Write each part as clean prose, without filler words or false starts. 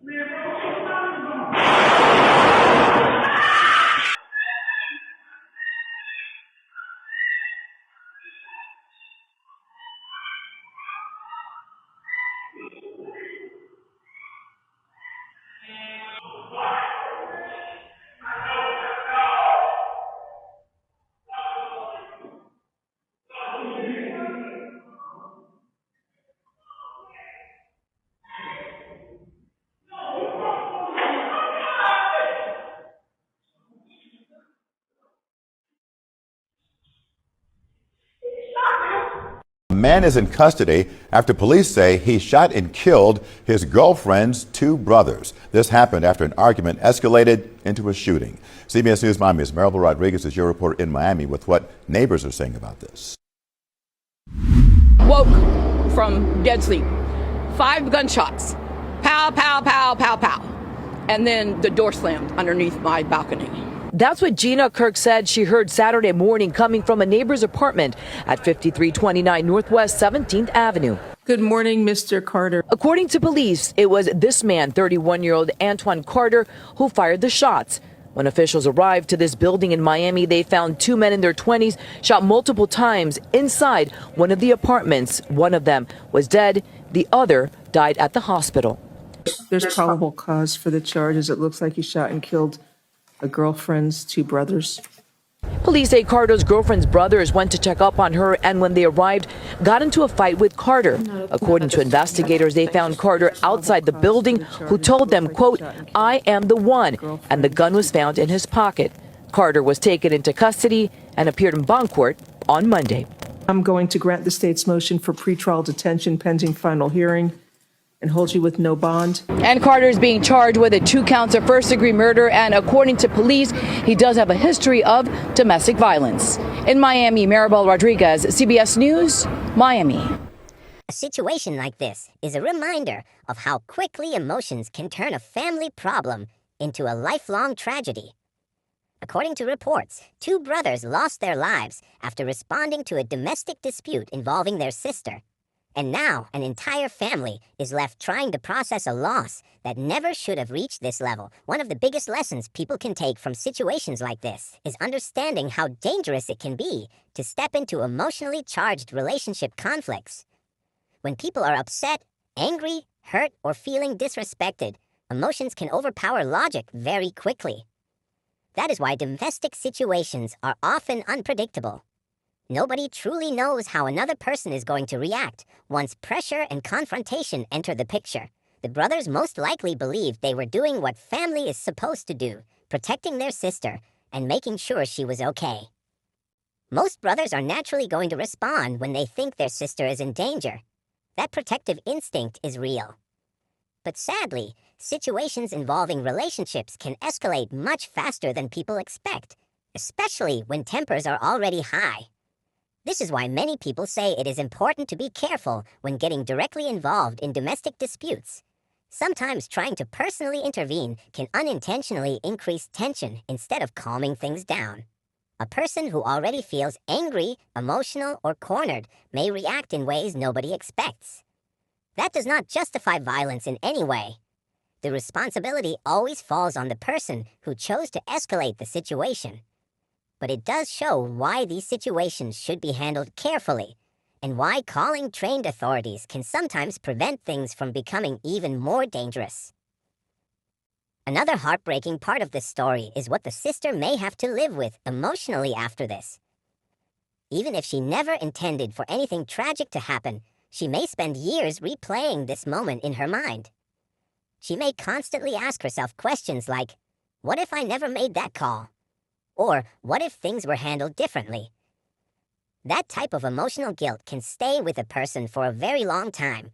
A man is in custody after police say he shot and killed his girlfriend's two brothers. This happened after an argument escalated into a shooting. CBS News Miami's Maribel Rodriguez is your reporter in Miami with what neighbors are saying about this. Woke from dead sleep. 5 gunshots. Pow, pow, pow, pow, pow. And then the door slammed underneath my balcony. That's what Gina Kirk said she heard Saturday morning coming from a neighbor's apartment at 5329 Northwest 17th Avenue. Good morning, Mr. Carter. According to police, it was this man, 31-year-old Antoine Carter, who fired the shots. When officials arrived to this building in Miami, they found 2 men in their 20s shot multiple times inside one of the apartments. One of them was dead. The other died at the hospital. There's probable cause for the charges. It looks like he shot and killed a girlfriend's 2 brothers. Police say Carter's girlfriend's brothers went to check up on her and when they arrived, got into a fight with Carter. According to investigators, they found Carter outside the building who told them, quote, "I am the one," and the gun was found in his pocket. Carter was taken into custody and appeared in bond court on Monday. I'm going to grant the state's motion for pretrial detention pending final hearing and hold you with no bond. And Carter is being charged with 2 counts of first-degree murder, and according to police, he does have a history of domestic violence. In Miami, Maribel Rodriguez, CBS News, Miami. A situation like this is a reminder of how quickly emotions can turn a family problem into a lifelong tragedy. According to reports, 2 brothers lost their lives after responding to a domestic dispute involving their sister. And now an entire family is left trying to process a loss that never should have reached this level. One of the biggest lessons people can take from situations like this is understanding how dangerous it can be to step into emotionally charged relationship conflicts. When people are upset, angry, hurt, or feeling disrespected, emotions can overpower logic very quickly. That is why domestic situations are often unpredictable. Nobody truly knows how another person is going to react once pressure and confrontation enter the picture. The brothers most likely believed they were doing what family is supposed to do, protecting their sister and making sure she was okay. Most brothers are naturally going to respond when they think their sister is in danger. That protective instinct is real. But sadly, situations involving relationships can escalate much faster than people expect, especially when tempers are already high. This is why many people say it is important to be careful when getting directly involved in domestic disputes. Sometimes trying to personally intervene can unintentionally increase tension instead of calming things down. A person who already feels angry, emotional, or cornered may react in ways nobody expects. That does not justify violence in any way. The responsibility always falls on the person who chose to escalate the situation. But it does show why these situations should be handled carefully, and why calling trained authorities can sometimes prevent things from becoming even more dangerous. Another heartbreaking part of this story is what the sister may have to live with emotionally after this. Even if she never intended for anything tragic to happen, she may spend years replaying this moment in her mind. She may constantly ask herself questions like, what if I never made that call? Or, what if things were handled differently? That type of emotional guilt can stay with a person for a very long time.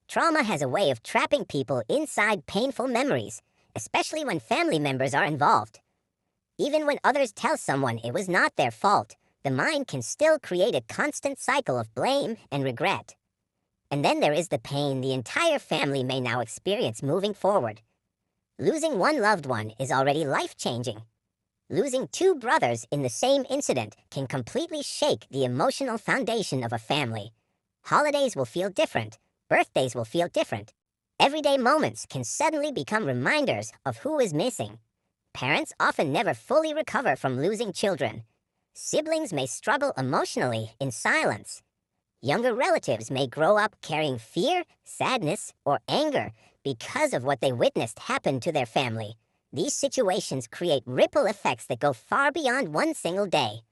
Trauma has a way of trapping people inside painful memories, especially when family members are involved. Even when others tell someone it was not their fault, the mind can still create a constant cycle of blame and regret. And then there is the pain the entire family may now experience moving forward. Losing one loved one is already life-changing. Losing 2 brothers in the same incident can completely shake the emotional foundation of a family. Holidays will feel different. Birthdays will feel different. Everyday moments can suddenly become reminders of who is missing. Parents often never fully recover from losing children. Siblings may struggle emotionally in silence. Younger relatives may grow up carrying fear, sadness, or anger because of what they witnessed happen to their family. These situations create ripple effects that go far beyond one single day.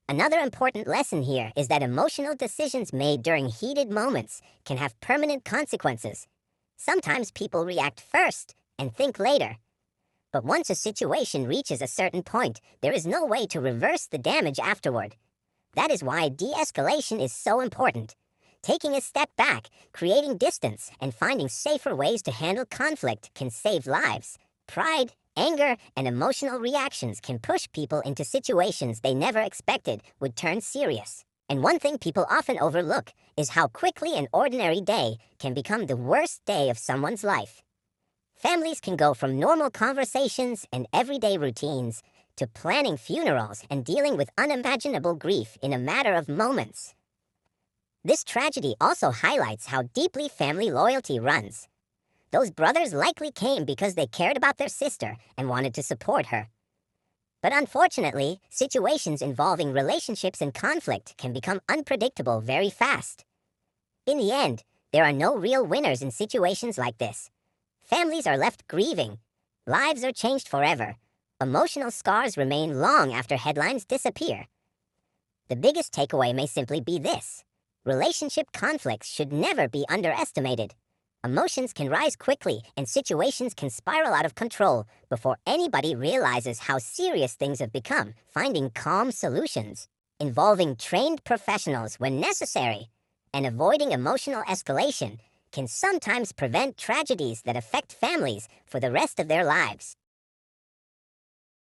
Another important lesson here is that emotional decisions made during heated moments can have permanent consequences. Sometimes people react first and think later. But once a situation reaches a certain point, there is no way to reverse the damage afterward. That is why de-escalation is so important. Taking a step back, creating distance, and finding safer ways to handle conflict can save lives. Pride, anger, and emotional reactions can push people into situations they never expected would turn serious. And one thing people often overlook is how quickly an ordinary day can become the worst day of someone's life. Families can go from normal conversations and everyday routines to planning funerals and dealing with unimaginable grief in a matter of moments. This tragedy also highlights how deeply family loyalty runs. Those brothers likely came because they cared about their sister and wanted to support her. But unfortunately, situations involving relationships and conflict can become unpredictable very fast. In the end, there are no real winners in situations like this. Families are left grieving. Lives are changed forever. Emotional scars remain long after headlines disappear. The biggest takeaway may simply be this: relationship conflicts should never be underestimated. Emotions can rise quickly and situations can spiral out of control before anybody realizes how serious things have become. Finding calm solutions, involving trained professionals when necessary, and avoiding emotional escalation can sometimes prevent tragedies that affect families for the rest of their lives.